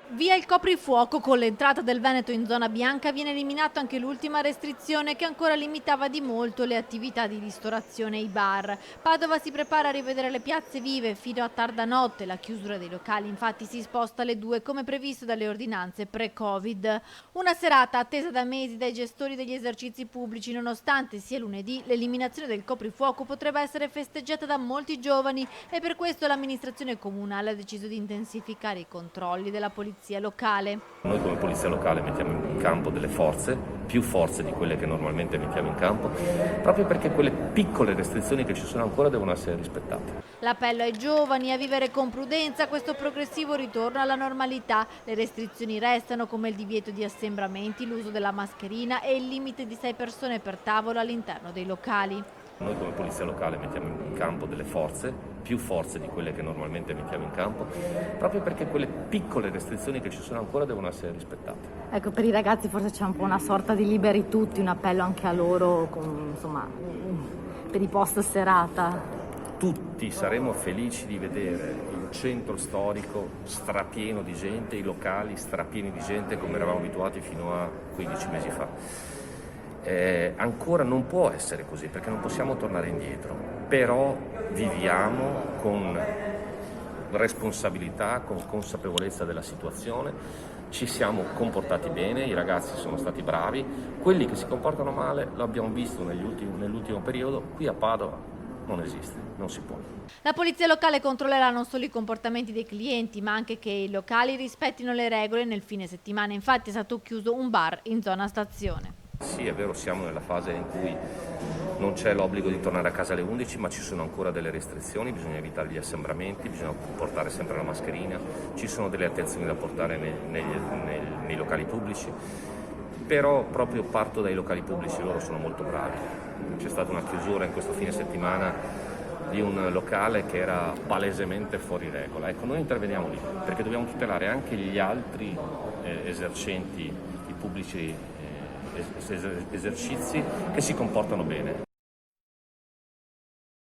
Via il coprifuoco. Con l'entrata del Veneto in zona bianca viene eliminata anche l'ultima restrizione che ancora limitava di molto le attività di ristorazione e i bar. Padova si prepara a rivedere le piazze vive fino a tarda notte. La chiusura dei locali infatti si sposta alle 2 come previsto dalle ordinanze pre-Covid. Una serata attesa da mesi dai gestori degli esercizi pubblici, nonostante sia lunedì, l'eliminazione del coprifuoco potrebbe essere festeggiata da molti giovani e per questo l'amministrazione comunale ha deciso di intensificare i controlli della polizia locale. Noi come polizia locale mettiamo in campo delle forze, più forze di quelle che normalmente mettiamo in campo, proprio perché quelle piccole restrizioni che ci sono ancora devono essere rispettate. L'appello ai giovani a vivere con prudenza questo progressivo ritorno alla normalità. Le restrizioni restano, come il divieto di assembramenti, l'uso della mascherina e il limite di 6 persone per tavolo all'interno dei locali. Noi come polizia locale mettiamo in campo delle forze, più forze di quelle che normalmente mettiamo in campo, proprio perché quelle piccole restrizioni che ci sono ancora devono essere rispettate. Ecco, per i ragazzi forse c'è un po' una sorta di liberi tutti, un appello anche a loro, insomma, per i post serata. Tutti saremo felici di vedere il centro storico strapieno di gente, i locali strapieni di gente come eravamo abituati fino a 15 mesi fa. Ancora non può essere così perché non possiamo tornare indietro, però viviamo con responsabilità, con consapevolezza della situazione, ci siamo comportati bene, i ragazzi sono stati bravi, quelli che si comportano male lo abbiamo visto nell'ultimo periodo, qui a Padova non esiste, non si può. La polizia locale controllerà non solo i comportamenti dei clienti, ma anche che i locali rispettino le regole. Nel fine settimana infatti è stato chiuso un bar in zona stazione. Sì, è vero, siamo nella fase in cui non c'è l'obbligo di tornare a casa alle 11, ma ci sono ancora delle restrizioni, bisogna evitare gli assembramenti, bisogna portare sempre la mascherina, ci sono delle attenzioni da portare nei locali pubblici, però proprio parto dai locali pubblici, loro sono molto bravi. C'è stata una chiusura in questo fine settimana di un locale che era palesemente fuori regola. Ecco, noi interveniamo lì perché dobbiamo tutelare anche gli altri esercenti, i pubblici esercizi che si comportano bene.